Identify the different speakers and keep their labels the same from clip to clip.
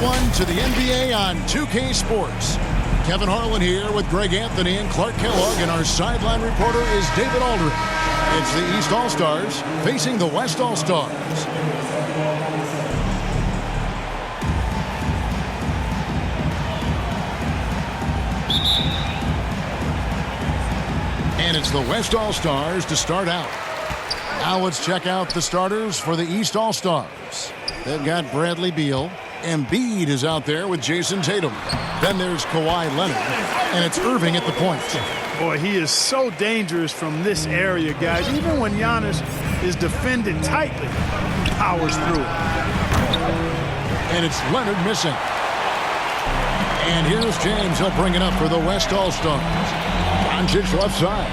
Speaker 1: everyone to the NBA on 2K Sports. Kevin Harlan here with Greg Anthony and Clark Kellogg, and our sideline reporter is David Aldridge. It's the East All-Stars facing the West All-Stars. And it's the West All-Stars to start out. Now let's check out the starters for the East All-Stars. They've got Bradley Beal. Embiid is out there with Jason Tatum. Then there's Kawhi Leonard. And it's Irving at the point.
Speaker 2: Boy, he is so dangerous from this area, guys. Even when Giannis is defended tightly, he powers through it.
Speaker 1: And it's Leonard missing. And here's James. He'll bring it up for the West All-Stars. Doncic left side.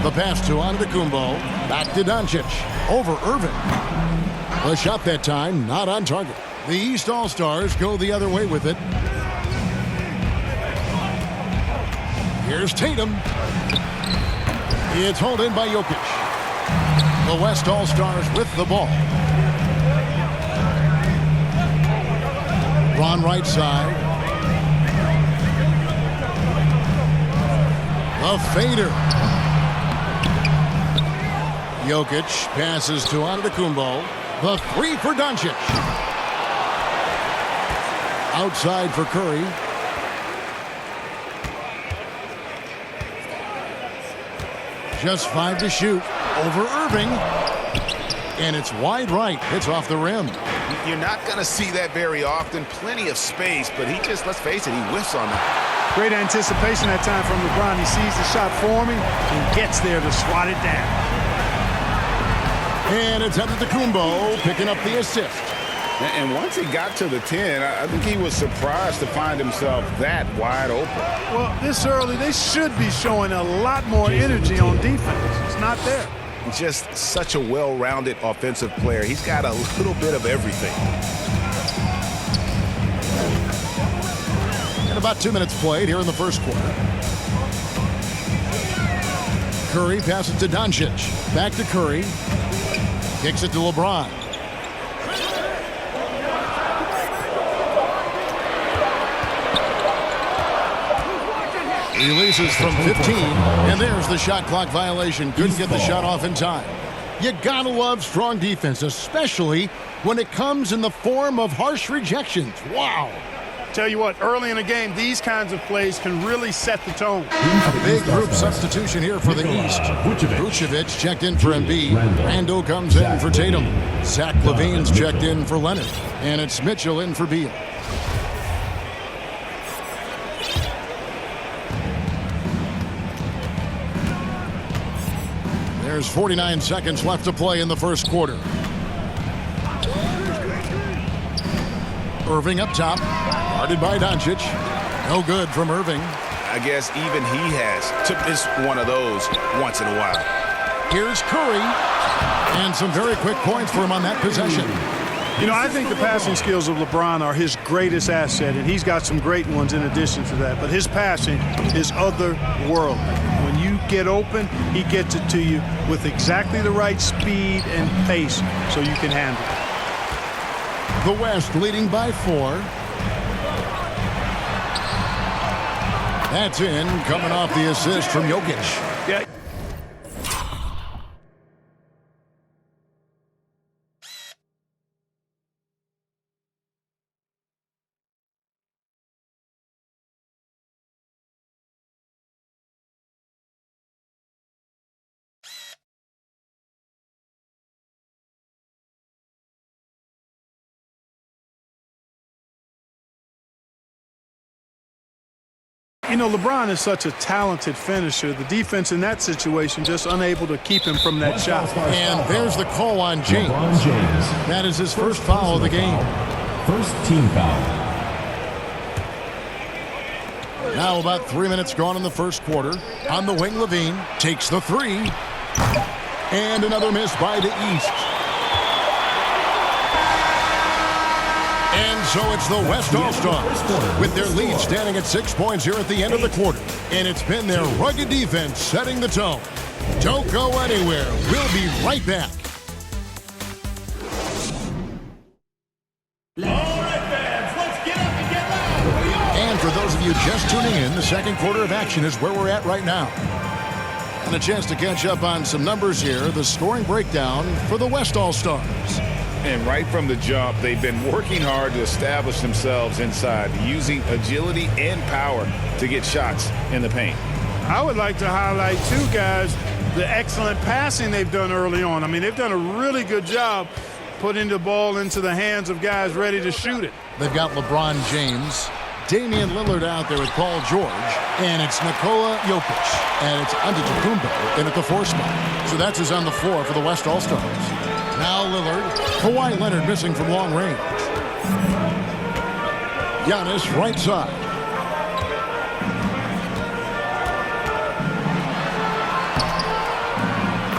Speaker 1: The pass to Antetokounmpo. Back to Doncic. Over Irving. The shot that time not on target. The East All-Stars go the other way with it. Here's Tatum. It's hauled in by Jokic. The West All-Stars with the ball. Ron right side. The fader. Jokic passes to Antetokounmpo. The three for Doncic. Outside for Curry. Just 5 to shoot. Over Irving. And it's wide right. Hits off the rim.
Speaker 3: You're not going to see that very often. Plenty of space, but he just, let's face it, he whiffs on that.
Speaker 2: Great anticipation that time from LeBron. He sees the shot forming and gets there to swat it down.
Speaker 1: And it's Antetokounmpo picking up the assist.
Speaker 3: And once he got to the 10, I think he was surprised to find himself that wide open.
Speaker 2: Well, this early, they should be showing a lot more energy on defense. It's not there.
Speaker 3: Just such a well-rounded offensive player. He's got a little bit of everything.
Speaker 1: And about 2 minutes played here in the first quarter. Curry passes to Doncic. Back to Curry. Kicks it to LeBron. Releases from 15, and there's the shot clock violation. Couldn't get the shot off in time. You gotta love strong defense, especially when it comes in the form of harsh rejections. Wow.
Speaker 2: Tell you what, early in the game, these kinds of plays can really set the tone.
Speaker 1: A big group substitution here for the East. Vucevic checked in for Embiid. Randle comes in for Tatum. Zach LaVine's checked in for Leonard. And it's Mitchell in for Beal. There's 49 seconds left to play in the first quarter. Irving up top. Guarded by Doncic. No good from Irving.
Speaker 3: I guess even he has took this one of those once in a while.
Speaker 1: Here's Curry. And some very quick points for him on that possession.
Speaker 2: You know, I think the passing skills of LeBron are his greatest asset, and he's got some great ones in addition to that. But his passing is otherworldly. When you get open, he gets it to you with exactly the right speed and pace so you can handle it.
Speaker 1: The West leading by 4. That's in, coming off the assist from Jokic.
Speaker 2: Yeah. You know, LeBron is such a talented finisher. The defense in that situation just unable to keep him from that shot.
Speaker 1: And there's the call on James. That is his first foul of the game.
Speaker 4: First team foul.
Speaker 1: Now about 3 minutes gone in the first quarter. On the wing, LaVine takes the 3. And another miss by the East. And so it's the West All-Stars with their lead standing at 6 points here at the end of the quarter. And it's been their rugged defense setting the tone. Don't go anywhere. We'll be right back.
Speaker 4: All right.
Speaker 1: And for those of you just tuning in, the second quarter of action is where we're at right now. And a chance to catch up on some numbers here. The scoring breakdown for the West All-Stars.
Speaker 3: And right from the jump, they've been working hard to establish themselves inside, using agility and power to get shots in the paint.
Speaker 2: I would like to highlight, too, guys, the excellent passing they've done early on. I mean, they've done a really good job putting the ball into the hands of guys ready to shoot it.
Speaker 1: They've got LeBron James, Damian Lillard out there with Paul George, and it's Nikola Jokic, and it's Antetokounmpo in at the 4 spot. So that's who's on the floor for the West All-Stars. Now Lillard, Kawhi Leonard missing from long range. Giannis right side.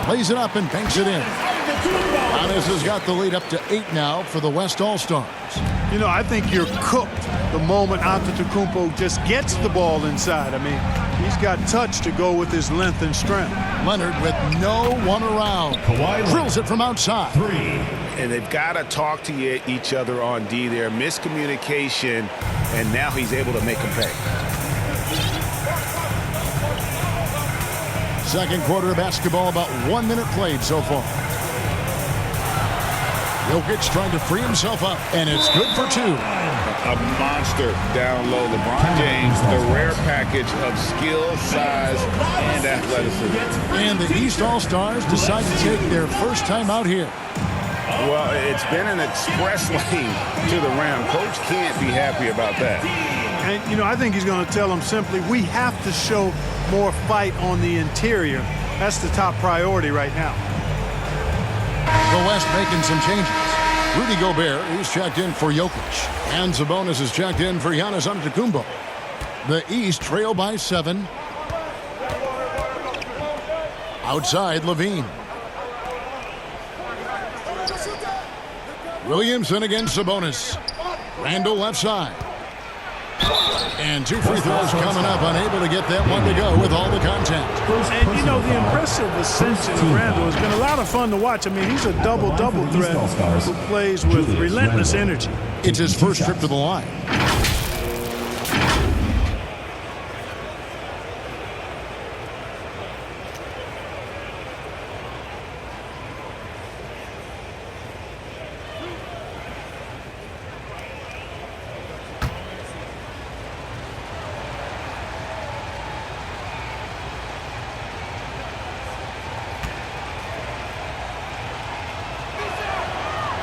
Speaker 1: Plays it up and banks it in. Giannis has got the lead up to 8 now for the West All-Stars.
Speaker 2: You know, I think you're cooked the moment Antetokounmpo just gets the ball inside. I mean, he's got touch to go with his length and strength.
Speaker 1: Leonard with no one around. Drills it from outside.
Speaker 4: 3.
Speaker 3: And they've got to talk to each other on D there. Miscommunication, and now he's able to make them pay.
Speaker 1: Second quarter of basketball, about 1 minute played so far. Jokic trying to free himself up, and it's good for 2.
Speaker 3: A monster down low. LeBron James, the rare package of skill, size, and athleticism.
Speaker 1: And the East All-Stars decide to take their first time out here.
Speaker 3: Well, it's been an express lane to the rim. Coach can't be happy about that.
Speaker 2: And, you know, I think he's going to tell them simply, we have to show more fight on the interior. That's the top priority right now.
Speaker 1: The West making some changes. Rudy Gobert, he's checked in for Jokic. And Sabonis is checked in for Giannis Antetokounmpo. The East trail by 7. Outside, Levine. Williamson against Sabonis. Randall left side. And 2 free throws coming up, unable to get that one to go with all the contact.
Speaker 2: And, you know, the impressive ascension of Randall has been a lot of fun to watch. I mean, he's a double-double threat who plays with relentless energy.
Speaker 1: It's his first trip to the line.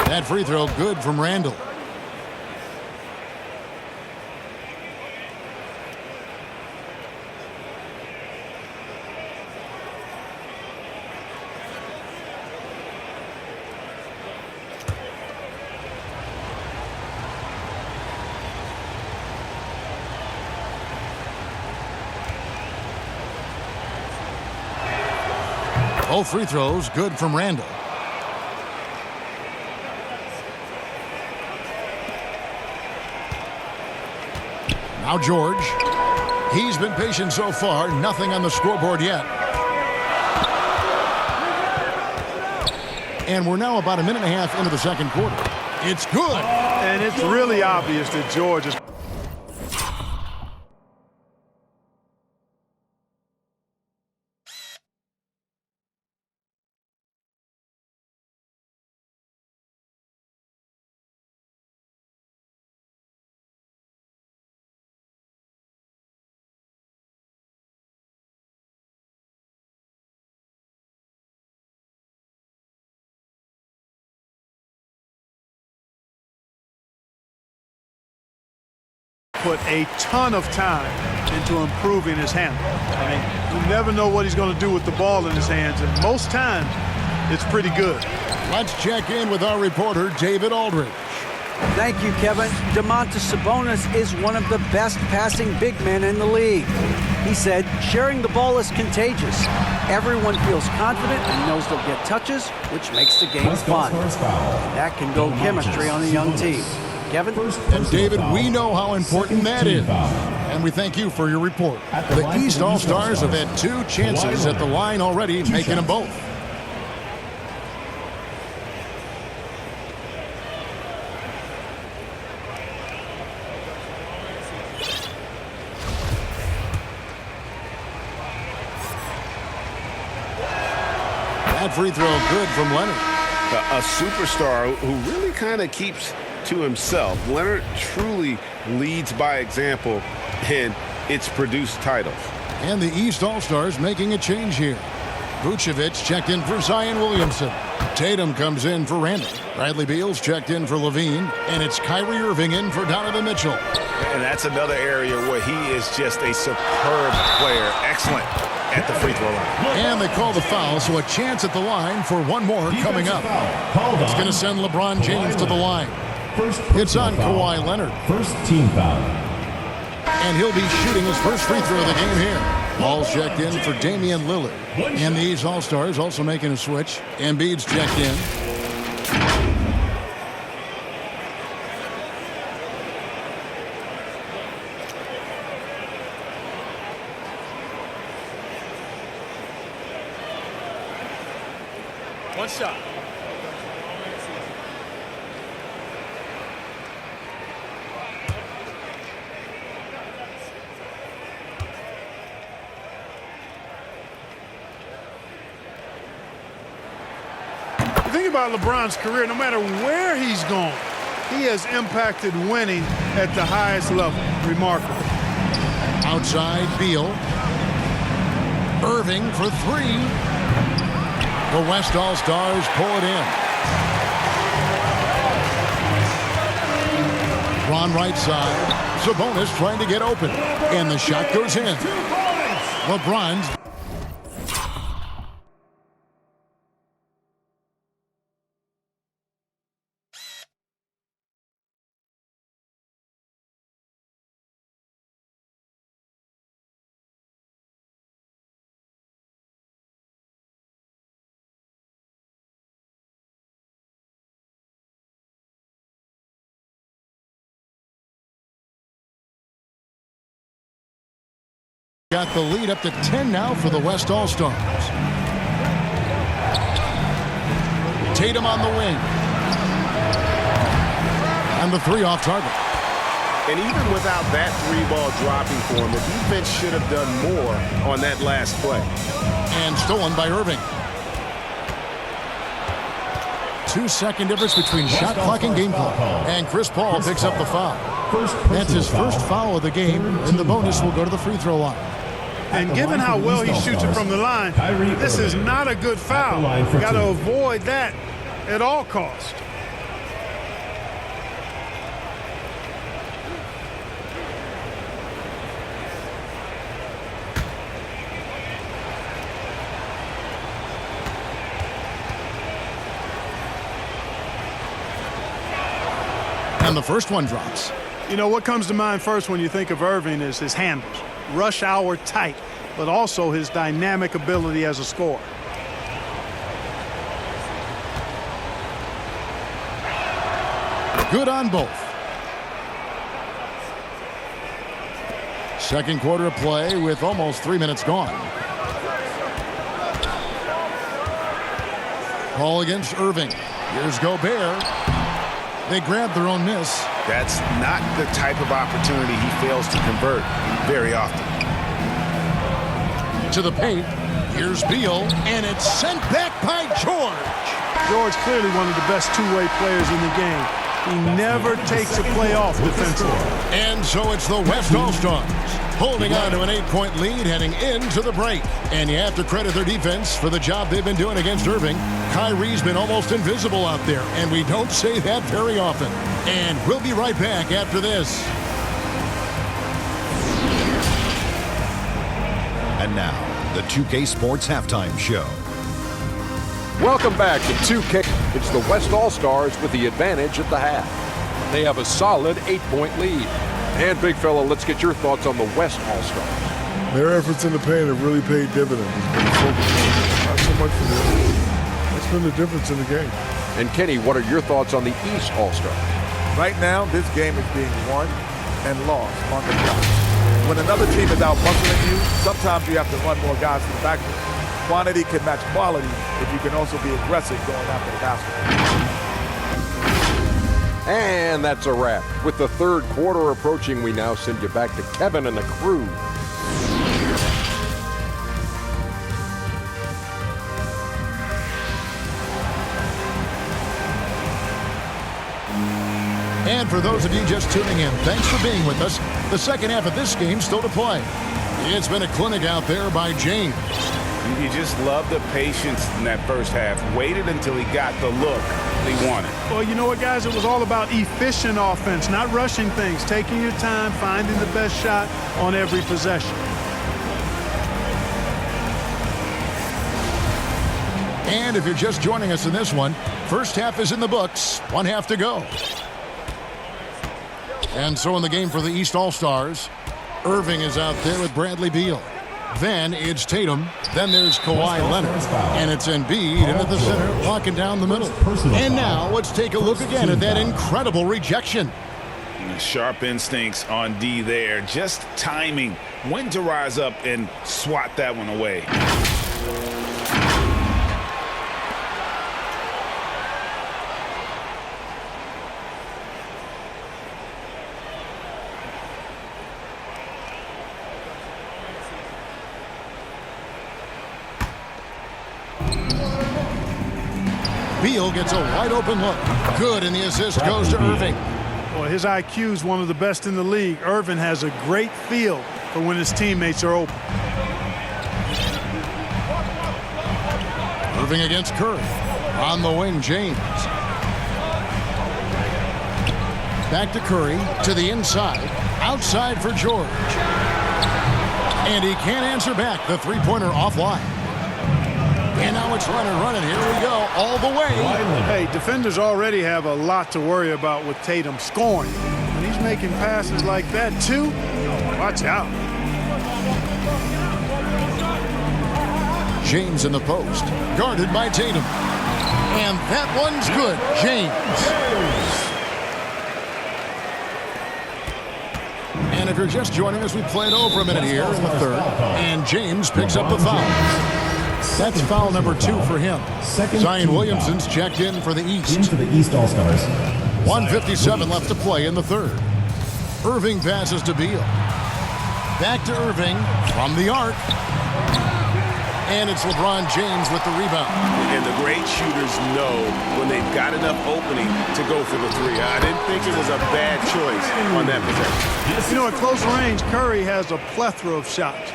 Speaker 1: That free throw good from Randall. Both free throws good from Randall. Now George. He's been patient so far. Nothing on the scoreboard yet. And we're now about a minute and a half into the second quarter. It's good.
Speaker 2: And it's really obvious that George is... put a ton of time into improving his handle. I mean, you never know what he's going to do with the ball in his hands, and most times it's pretty good.
Speaker 1: Let's check in with our reporter, David Aldridge.
Speaker 5: Thank you, Kevin. Domantas Sabonis is one of the best passing big men in the league. He said, sharing the ball is contagious. Everyone feels confident and knows they'll get touches, which makes the game fun. That can build chemistry on a young team. Kevin?
Speaker 1: And David, we know how important that is. And we thank you for your report. The East All-Stars have had 2 chances at the line already, making them both. free throw good from Leonard.
Speaker 6: A superstar who really kind of keeps to himself. Leonard truly leads by example, and it's produced titles.
Speaker 1: And the East All-Stars making a change here. Vucevic checked in for Zion Williamson. Tatum comes in for Randall. Bradley Beal's checked in for Levine. And it's Kyrie Irving in for Donovan Mitchell.
Speaker 3: And that's another area where he is just a superb player. Excellent at the free throw line.
Speaker 1: And they call the foul, so a chance at the line for one more coming up. It's going to send LeBron James to the line. It's on Kawhi Leonard.
Speaker 4: First team foul.
Speaker 1: And he'll be shooting his first free throw of the game here. Ball's checked in for Damian Lillard. And these All-Stars also making a switch. Embiid's checked in.
Speaker 7: One shot.
Speaker 2: Think about LeBron's career. No matter where he's gone, he has impacted winning at the highest level. Remarkable.
Speaker 1: Outside, Beal. Irving for three. The West All-Stars pull it in. Ron right side. Sabonis trying to get open. And the shot goes in. LeBron's. Got the lead up to 10 now for the West All-Stars. Tatum on the wing. And the three off target.
Speaker 6: And even without that three-ball dropping for him, the defense should have done more on that last play.
Speaker 1: And stolen by Irving. 2-second difference between shot clock and game clock. And Chris Paul picks up the foul. That's his first foul of the game, and the bonus will go to the free throw line.
Speaker 2: And given how well he shoots it from the line, this is not a good foul. Got to avoid that at all costs.
Speaker 1: And the first one drops.
Speaker 2: You know, what comes to mind first when you think of Irving is his handles. Rush hour tight, but also his dynamic ability as a scorer.
Speaker 1: Good on both. Second quarter of play with almost 3 minutes gone. Ball against Irving. Here's Gobert. They grab their own miss.
Speaker 3: That's not the type of opportunity he fails to convert very often.
Speaker 1: To the paint. Here's Beal, and it's sent back by George.
Speaker 2: George clearly one of the best two-way players in the game. He never takes a play off defensively.
Speaker 1: And so it's the West All-Stars holding on to an 8-point lead heading into the break. And you have to credit their defense for the job they've been doing against Irving. Kyrie's been almost invisible out there, and we don't say that very often. And we'll be right back after this.
Speaker 8: And now, the 2K Sports Halftime Show.
Speaker 9: Welcome back to 2K. It's the West All-Stars with the advantage at the half. They have a solid 8-point lead. And, big fella, let's get your thoughts on the West All-Stars.
Speaker 10: Their efforts in the paint have really paid dividends. It's been focused. Not so much for them. That's been the difference in the game.
Speaker 9: And, Kenny, what are your thoughts on the East All-Stars?
Speaker 11: Right now, this game is being won and lost on the clock. When another team is out muscling you, sometimes you have to run more guys to the backcourt. Quantity can match quality if you can also be aggressive going after the basket.
Speaker 9: And that's a wrap. With the third quarter approaching, we now send you back to Kevin and the crew.
Speaker 1: for those of you just tuning in, thanks for being with us. The second half of this game still to play. It's been a clinic out there by James.
Speaker 3: You just love the patience in that first half. Waited until he got the look he wanted.
Speaker 2: Well, you know what, guys? It was all about efficient offense, not rushing things, taking your time, finding the best shot on every possession.
Speaker 1: And if you're just joining us in this one, first half is in the books. One half to go. And so in the game for the East All-Stars, Irving is out there with Bradley Beal. Then it's Tatum. Then there's Kawhi Leonard. And it's Embiid in at the center, walking down the middle. And now let's take a look again at that incredible rejection.
Speaker 3: Sharp instincts on D there. Just timing when to rise up and swat that one away.
Speaker 1: Beal gets a wide-open look. Good, and the assist goes to Irving.
Speaker 2: Well, his IQ is one of the best in the league. Irving has a great feel for when his teammates are open.
Speaker 1: Irving against Curry. On the wing, James. Back to Curry, to the inside. Outside for George. And he can't answer back. The three-pointer offline. And now it's Leonard running. Here we go, all the way.
Speaker 2: Hey, defenders already have a lot to worry about with Tatum scoring. When he's making passes like that, too, watch out.
Speaker 1: James in the post, guarded by Tatum. And that one's good, James. And if you're just joining us, we played over a minute here in the third. And James picks up the foul. That's foul number 2 for him. Zion Williamson's checked in for the East.
Speaker 4: Into the East All-Stars.
Speaker 1: 1:57 left to play in the third. Irving passes to Beal. Back to Irving from the arc. And it's LeBron James with the rebound.
Speaker 6: And the great shooters know when they've got enough opening to go for the three. I didn't think it was a bad choice on that possession.
Speaker 2: You know, at close range, Curry has a plethora of shots.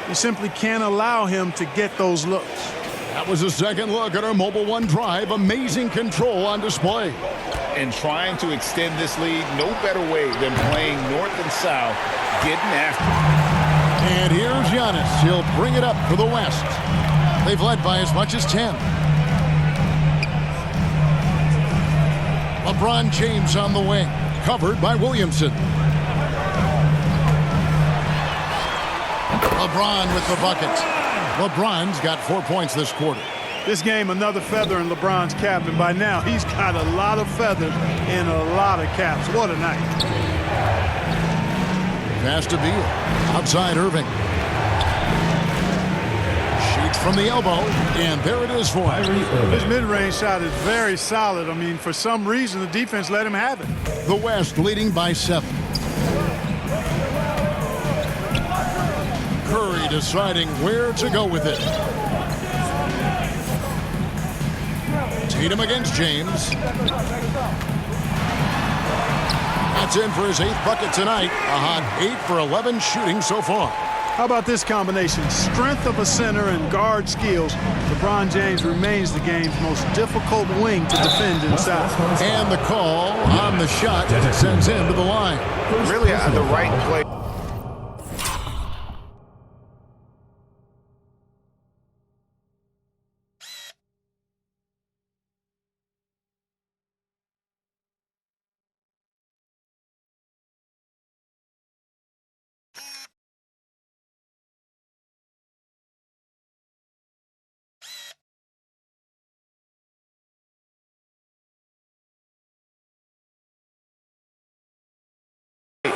Speaker 2: You simply can't allow him to get those looks.
Speaker 1: That was a second look at our Mobile One drive. Amazing control on display.
Speaker 3: And trying to extend this lead, no better way than playing north and south, getting after it.
Speaker 1: And here's Giannis. He'll bring it up for the West. They've led by as much as 10. LeBron James on the wing, covered by Williamson. LeBron with the bucket. LeBron's got 4 points this quarter.
Speaker 2: This game, another feather in LeBron's cap, and by now he's got a lot of feathers and a lot of caps. What a night.
Speaker 1: Pass to Beal. Outside Irving. Shoots from the elbow, and there it is for him.
Speaker 2: His mid-range shot is very solid. I mean, for some reason, the defense let him have it.
Speaker 1: The West leading by 7. Curry deciding where to go with it. Tatum against James. That's in for his 8th bucket tonight. A hot 8 for 11 shooting so far.
Speaker 2: How about this combination? Strength of a center and guard skills. LeBron James remains the game's most difficult wing to defend inside.
Speaker 1: And the call on the shot sends him to the line.
Speaker 6: Really the right play.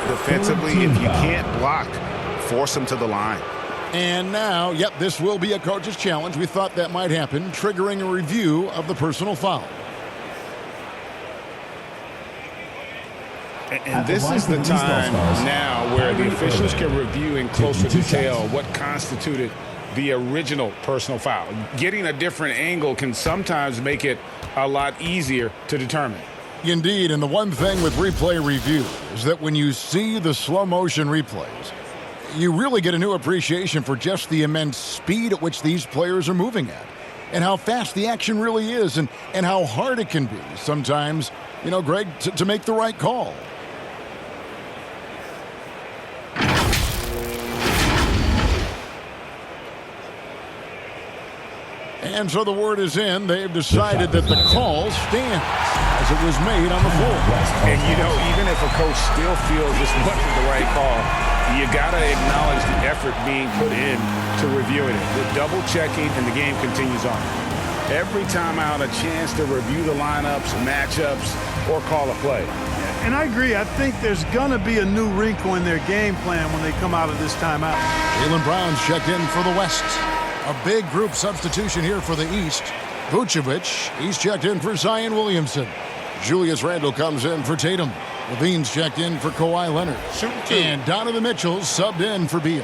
Speaker 6: Defensively, if you can't block, force them to the line.
Speaker 1: And now, yep, this will be a coach's challenge. We thought that might happen, triggering a review of the personal foul.
Speaker 3: And this is the time now where the officials can review in closer detail what constituted the original personal foul. Getting a different angle can sometimes make it a lot easier to determine.
Speaker 1: Indeed, and the one thing with replay review is that when you see the slow motion replays, you really get a new appreciation for just the immense speed at which these players are moving at, and how fast the action really is, and how hard it can be sometimes, you know, Greg, to make the right call. And so the word is in. They've decided that the call stands as it was made on the floor.
Speaker 3: And, you know, even if a coach still feels this wasn't the right call, you got to acknowledge the effort being put in to reviewing it. The double checking, and the game continues on. Every time out, a chance to review the lineups, matchups, or call a play.
Speaker 2: And I agree. I think there's going to be a new wrinkle in their game plan when they come out of this timeout.
Speaker 1: Jaylen Brown's checked in for the West. A big group substitution here for the East. Vucevic, he's checked in for Zion Williamson. Julius Randle comes in for Tatum. Levine's checked in for Kawhi Leonard. And Donovan Mitchell subbed in for Beal.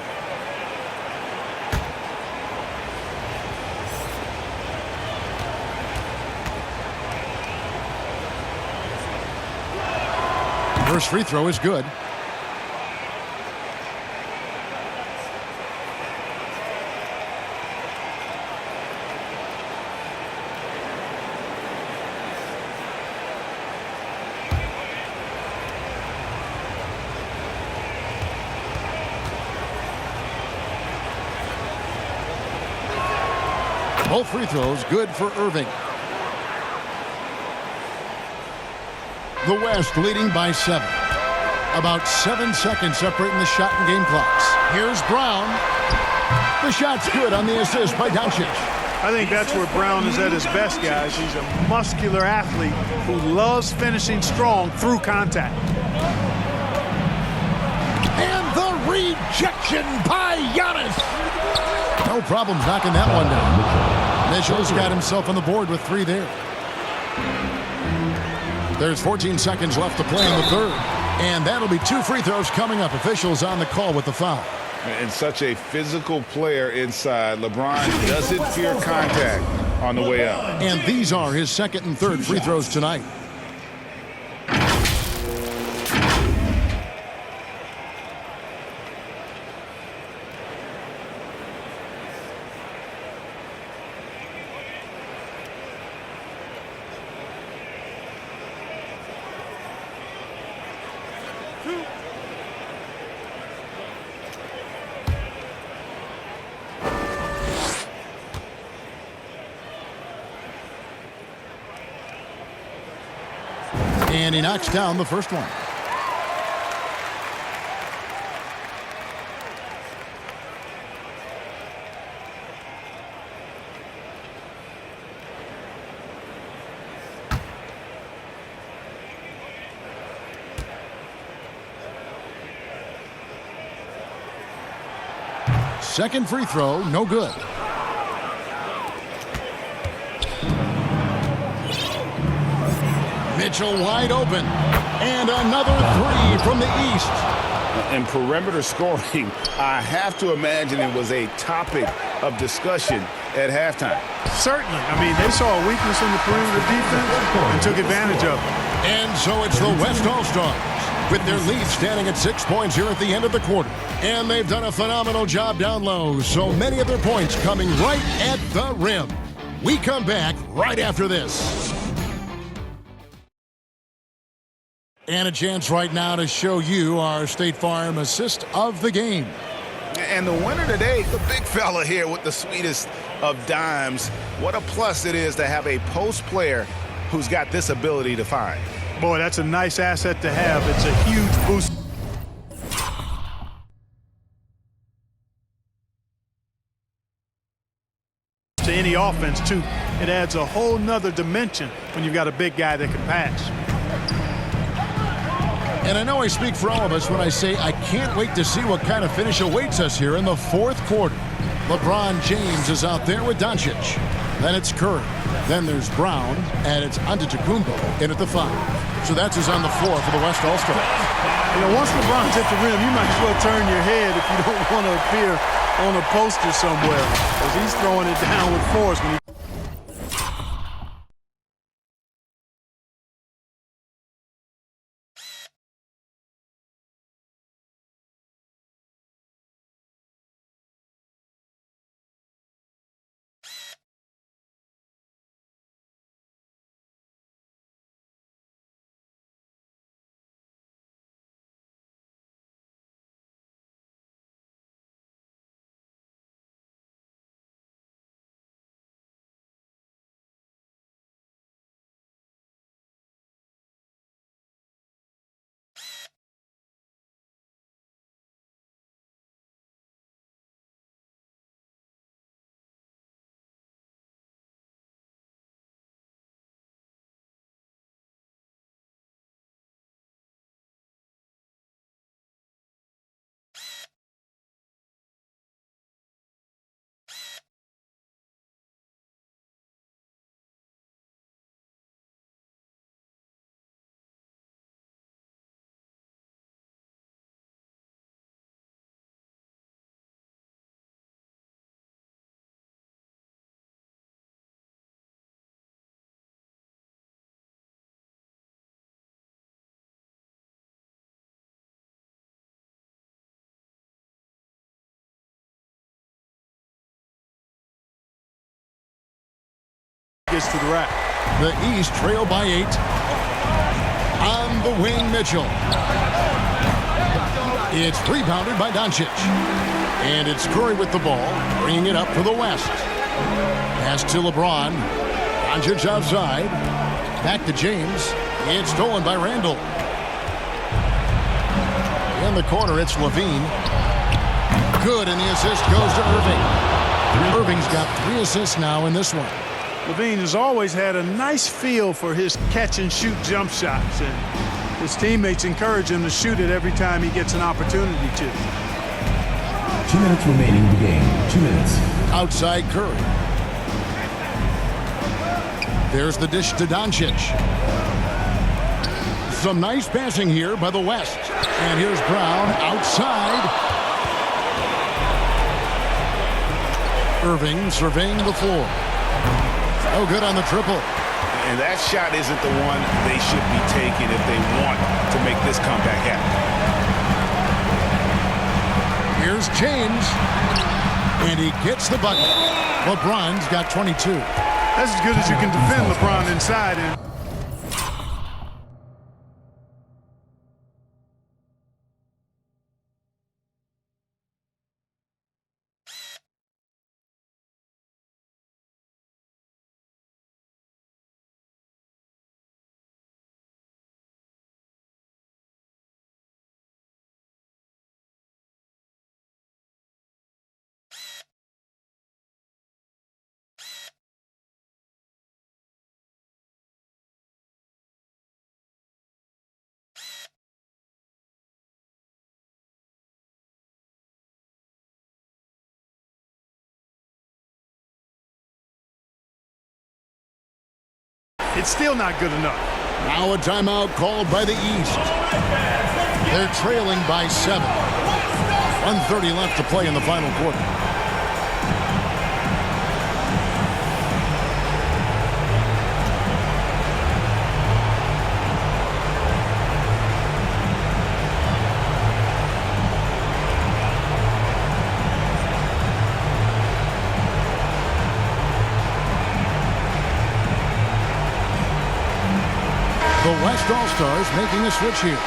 Speaker 1: First free throw is good. Both free throws good for Irving. The West leading by 7. About 7 seconds separating the shot and game clocks. Here's Brown. The shot's good on the assist by Doncic.
Speaker 2: I think that's where Brown is at his best, guys. He's a muscular athlete who loves finishing strong through contact.
Speaker 1: And the rejection by Giannis. No problems knocking that one down. Mitchell's got himself on the board with 3 there. There's 14 seconds left to play in the third. And that'll be 2 free throws coming up. Officials on the call with the foul.
Speaker 3: And such a physical player inside. LeBron doesn't fear contact on the way up.
Speaker 1: And these are his second and third free throws tonight. And he knocks down the first one. Second free throw, no good. Mitchell wide open. And another 3 from the East.
Speaker 3: And perimeter scoring, I have to imagine it was a topic of discussion at halftime.
Speaker 2: Certainly. I mean, they saw a weakness in the perimeter defense and took advantage of it.
Speaker 1: And so it's the West All-Stars with their lead standing at 6 points here at the end of the quarter. And they've done a phenomenal job down low. So many of their points coming right at the rim. We come back right after this. And a chance right now to show you our State Farm assist of the game.
Speaker 3: And the winner today, the big fella here with the sweetest of dimes. What a plus it is to have a post player who's got this ability to find.
Speaker 2: Boy, that's a nice asset to have. It's a huge boost to any offense, too. It adds a whole nother dimension when you've got a big guy that can pass.
Speaker 1: And I know I speak for all of us when I say I can't wait to see what kind of finish awaits us here in the fourth quarter. LeBron James is out there with Doncic. Then it's Curry. Then there's Brown, and it's Antetokounmpo in at the 5. So that's who's on the floor for the West All-Stars.
Speaker 2: You know, once LeBron's at the rim, you might as well turn your head if you don't want to appear on a poster somewhere, because he's throwing it down with force when he gets to the rack.
Speaker 1: The East trail by 8. On the wing, Mitchell. It's rebounded by Doncic. And it's Curry with the ball, bringing it up for the West. Pass to LeBron. Doncic outside. Back to James. It's stolen by Randall. In the corner, it's Levine. Good, and the assist goes to Irving. Irving's got 3 assists now in this one.
Speaker 2: Levine has always had a nice feel for his catch-and-shoot jump shots, and his teammates encourage him to shoot it every time he gets an opportunity to.
Speaker 4: 2 minutes remaining in the game. 2 minutes.
Speaker 1: Outside Curry. There's the dish to Doncic. Some nice passing here by the West. And here's Brown outside. Irving surveying the floor. Oh, good on the triple.
Speaker 6: And that shot isn't the one they should be taking if they want to make this comeback happen.
Speaker 1: Here's James. And he gets the bucket. LeBron's got 22.
Speaker 2: That's as good as you can defend LeBron inside. And it's still not good enough.
Speaker 1: Now a timeout called by the East. They're trailing by 7. 1:30 left to play in the final quarter. The West All-Stars making a switch here.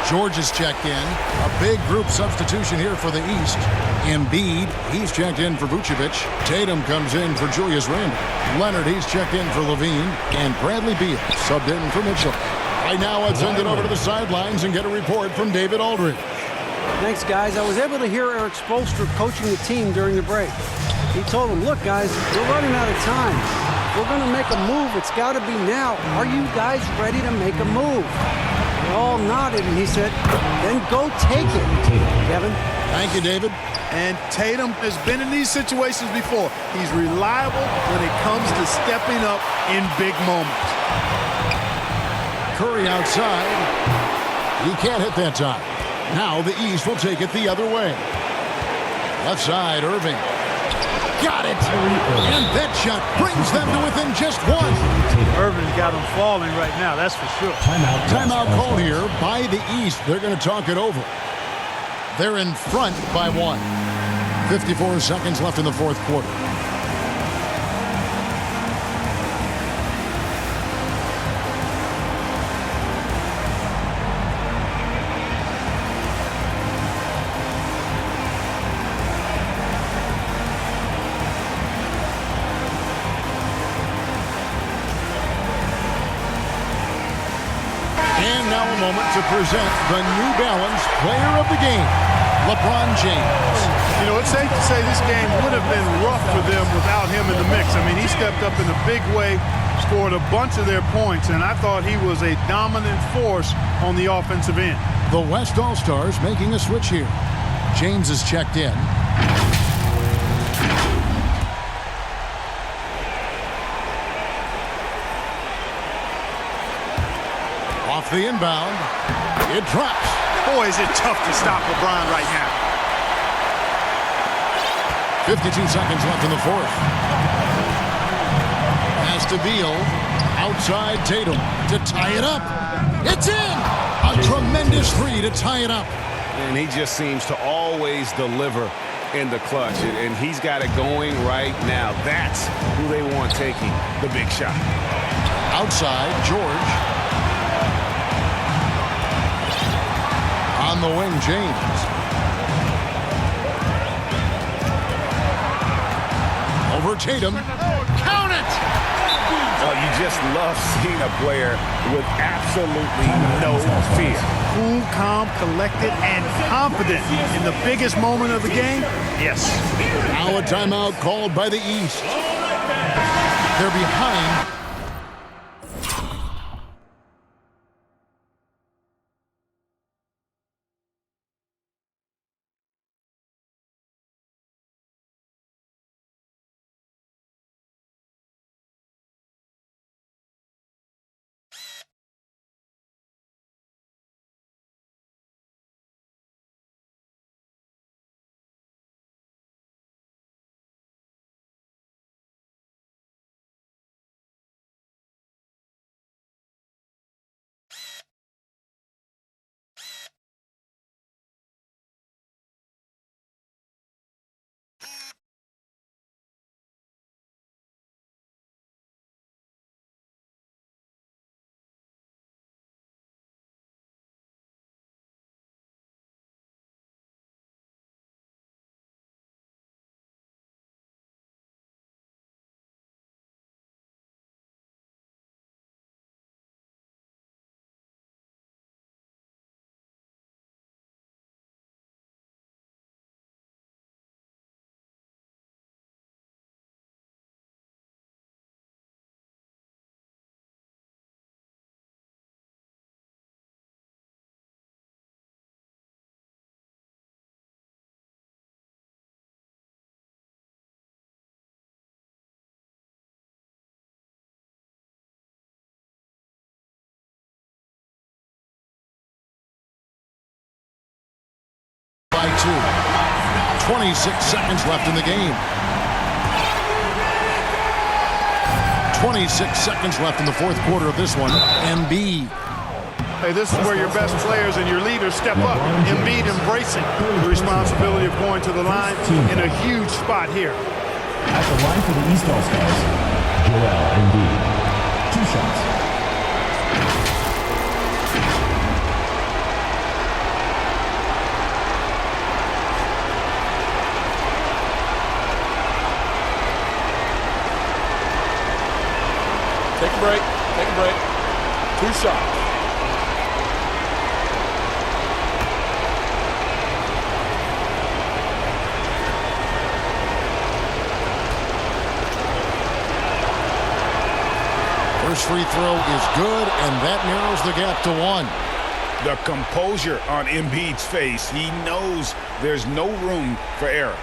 Speaker 1: George is checked in. A big group substitution here for the East. Embiid, he's checked in for Vucevic. Tatum comes in for Julius Randle. Leonard, he's checked in for Levine. And Bradley Beal subbed in for Mitchell. Right now, let's send it over to the sidelines and get a report from David Aldridge.
Speaker 5: Thanks, guys. I was able to hear Eric Spoelstra coaching the team during the break. He told them, look, guys, we're running out of time. We're going to make a move. It's got to be now. Are you guys ready to make a move? They all nodded, and he said, then go take it, Kevin.
Speaker 1: Thank you, David.
Speaker 2: And Tatum has been in these situations before. He's reliable when it comes to stepping up in big moments.
Speaker 1: Curry outside. He can't hit that time. Now the East will take it the other way. Left side, Irving. Got it! And that shot brings them to within just 1.
Speaker 2: Irving's got them falling right now, that's for sure.
Speaker 1: Timeout called here by the East. They're going to talk it over. They're in front by 1. 54 seconds left in the fourth quarter. To present the New Balance Player of the Game, LeBron James.
Speaker 2: You know, it's safe to say this game would have been rough for them without him in the mix. I mean, he stepped up in a big way, scored a bunch of their points, and I thought he was a dominant force on the offensive end.
Speaker 1: The West All-Stars making a switch here. James is checked in. Off the inbound. It drops.
Speaker 2: Boy, is it tough to stop LeBron right now.
Speaker 1: 52 seconds left in the fourth. Pass to Beal. Outside Tatum to tie it up. It's in! A tremendous 3 to tie it up.
Speaker 6: And he just seems to always deliver in the clutch, and he's got it going right now. That's who they want taking the big shot.
Speaker 1: Outside, George. On the wing, James. Over Tatum. Count it!
Speaker 6: Oh, you just love seeing a player with absolutely no fear.
Speaker 2: Cool, calm, collected, and confident in the biggest moment of the game. Yes.
Speaker 1: Now a timeout called by the East. They're behind. By 2. 26 seconds left in the game. 26 seconds left in the fourth quarter of this one. Embiid.
Speaker 2: Hey, this is where your best players and your leaders step up. Embiid embracing the responsibility of going to the line in a huge spot here.
Speaker 4: At the line for the East All-Stars, Joel Embiid. 2 shots.
Speaker 9: Take a break. Take a break. 2 shots.
Speaker 1: First free throw is good, and that narrows the gap to 1.
Speaker 3: The composure on Embiid's face. He knows there's no room for error.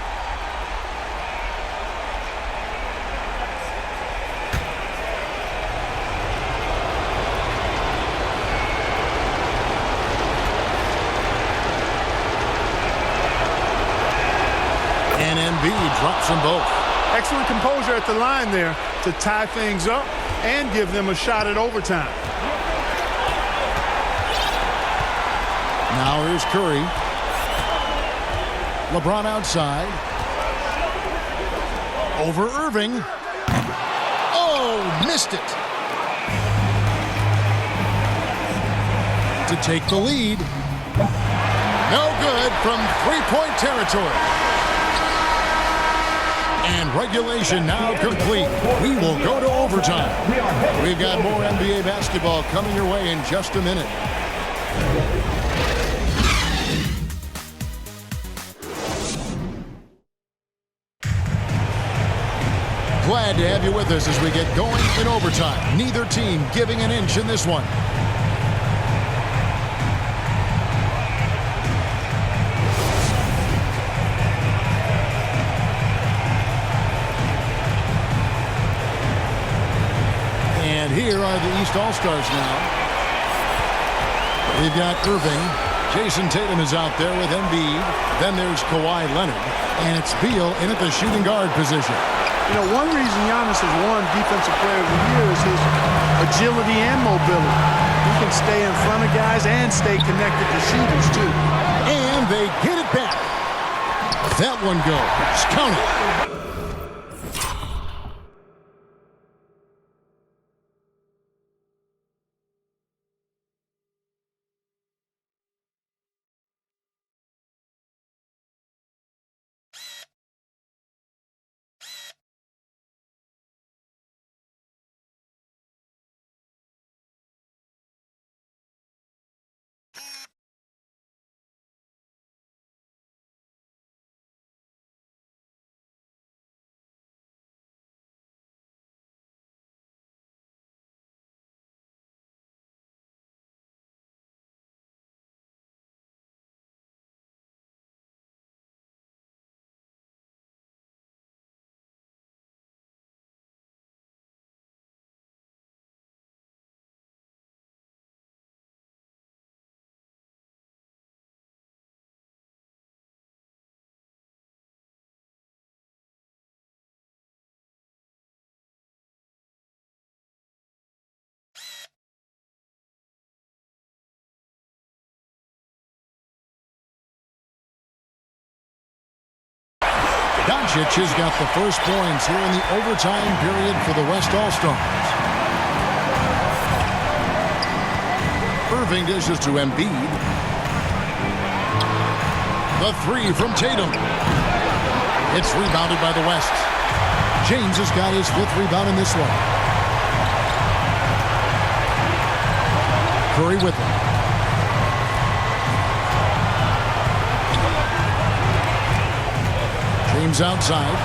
Speaker 1: And Embiid drops them both.
Speaker 2: Excellent composure at the line there to tie things up and give them a shot at overtime.
Speaker 1: Now here's Curry. LeBron outside. Over Irving. Oh, missed it. To take the lead. No good from three-point territory. And regulation now complete. We will go to overtime. We've got more NBA basketball coming your way in just a minute. Glad to have you with us as we get going in overtime. Neither team giving an inch in this one. And here are the East All-Stars now. We've got Irving. Jason Tatum is out there with Embiid. Then there's Kawhi Leonard. And it's Beal in at the shooting guard position.
Speaker 2: You know, one reason Giannis has won Defensive Player of the Year is his agility and mobility. He can stay in front of guys and stay connected to shooters, too.
Speaker 1: And they get it back. That one goes. Count it. Doncic has got the first points here in the overtime period for the West All-Stars. Irving dishes to Embiid. The three from Tatum. It's rebounded by the West. James has got his fifth rebound in this one. Curry with him. James outside.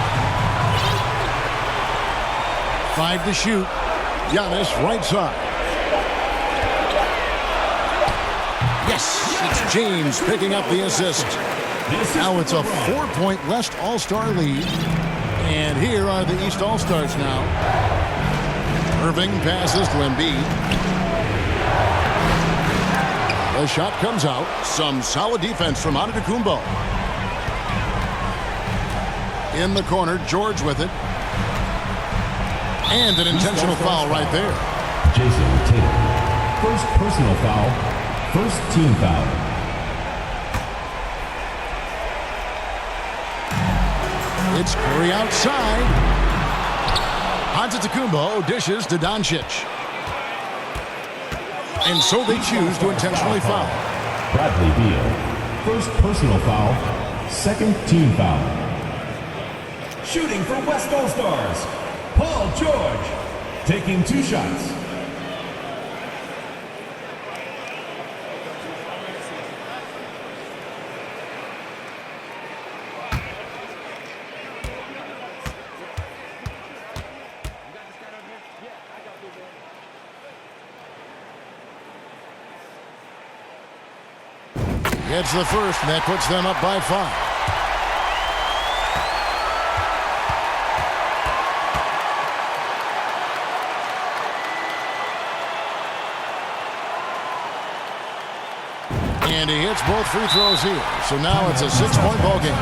Speaker 1: 5 to shoot. Giannis right side. Yes, it's James picking up the assist. Now it's a 4-point West All-Star lead. And here are the East All-Stars now. Irving passes to Embiid. The shot comes out. Some solid defense from Antetokounmpo. In the corner, George with it. And an intentional foul right there.
Speaker 4: Jason Tatum. First personal foul. First team foul.
Speaker 1: It's Curry outside. Antetokounmpo dishes to Doncic. And so they choose to intentionally foul.
Speaker 4: Bradley Beal. First personal foul. Second team foul. Shooting for West All-Stars, Paul George, taking 2 shots.
Speaker 1: Gets the first, and that puts them up by 5. And he hits both free throws here. So now it's a 6-point ball game.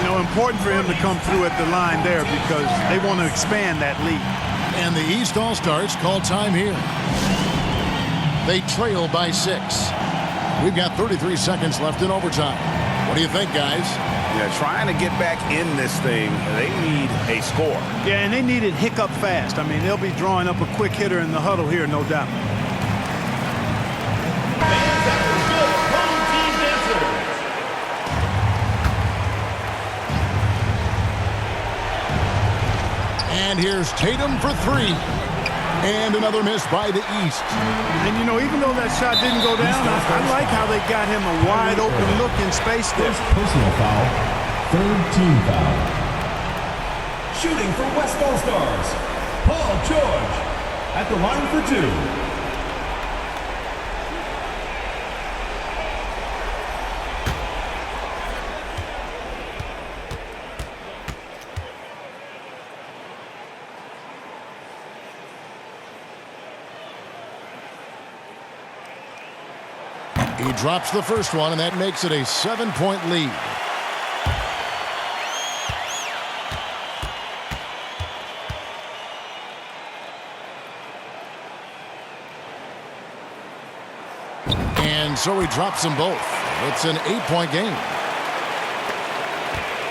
Speaker 2: You know, important for him to come through at the line there because they want to expand that lead.
Speaker 1: And the East All-Stars call time here. They trail by 6. We've got 33 seconds left in overtime. What do you think, guys?
Speaker 3: Yeah, trying to get back in this thing, they need a score.
Speaker 2: Yeah, and they need it hiccup fast. I mean, they'll be drawing up a quick hitter in the huddle here, no doubt.
Speaker 1: And here's Tatum for 3. And another miss by the East.
Speaker 2: And, you know, even though that shot didn't go down, I like how they got him a wide open look in space there.
Speaker 4: First personal foul. Third team foul. Shooting for West All-Stars, Paul George, at the line for 2.
Speaker 1: He drops the first one, and that makes it a 7-point lead. And so he drops them both. It's an 8-point game.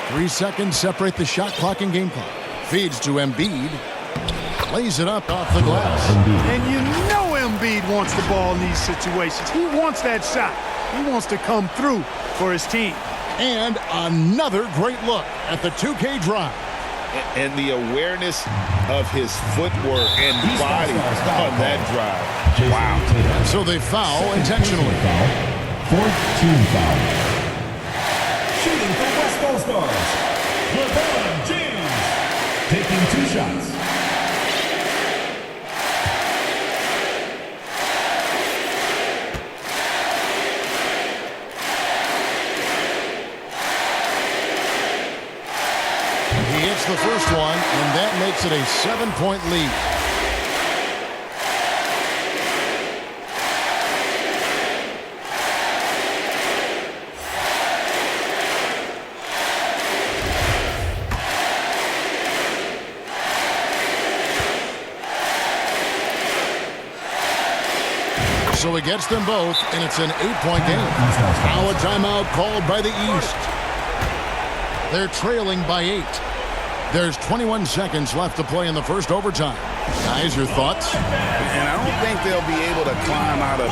Speaker 1: 3 seconds separate the shot clock and game clock. Feeds to Embiid. Lays it up off the glass.
Speaker 2: And you know Embiid wants the ball in these situations. He wants that shot. He wants to come through for his team.
Speaker 1: And another great look at the 2K drive.
Speaker 6: And the awareness of his footwork and body on that drive. Wow.
Speaker 1: So they foul intentionally.
Speaker 4: Fourth team foul. Shooting for West All-Stars, Lebron James, taking 2 shots.
Speaker 1: He hits the first one, and that makes it a 7-point lead. So he gets them both, and it's an 8-point game. Now a timeout called by the East. They're trailing by 8. There's 21 seconds left to play in the first overtime. Guys, your thoughts?
Speaker 6: And I don't think they'll be able to climb out of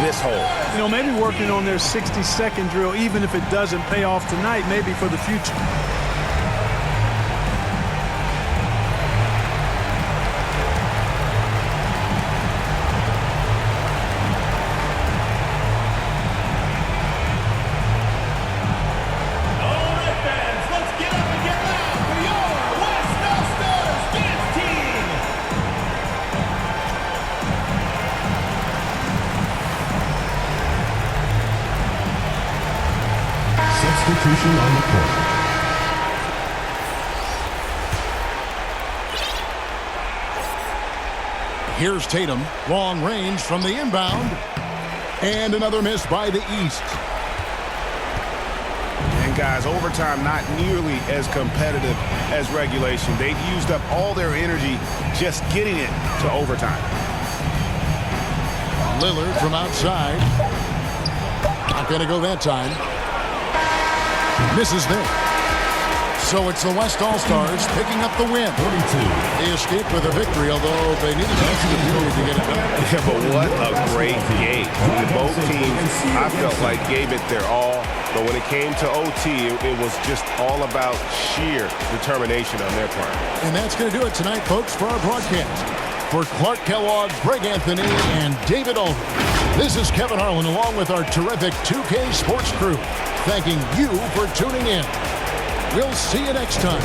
Speaker 6: this hole.
Speaker 2: You know, maybe working on their 60-second drill, even if it doesn't pay off tonight, maybe for the future.
Speaker 4: Substitution on the court.
Speaker 1: Here's Tatum, long range from the inbound, and another miss by the East.
Speaker 6: And guys, overtime not nearly as competitive as regulation. They've used up all their energy just getting it to overtime.
Speaker 1: Lillard from outside. Not going to go that time. Misses there. So it's the West All-Stars picking up the win.
Speaker 4: 42.
Speaker 1: They escaped with a victory, although they needed an extra period to get it done.
Speaker 6: Yeah, but what a great game. Both teams, I felt like, gave it their all. But when it came to OT, it was just all about sheer determination on their part.
Speaker 1: And that's going to do it tonight, folks, for our broadcast. For Clark Kellogg, Greg Anthony, and David Aldridge, this is Kevin Harlan along with our terrific 2K Sports crew, thanking you for tuning in. We'll see you next time.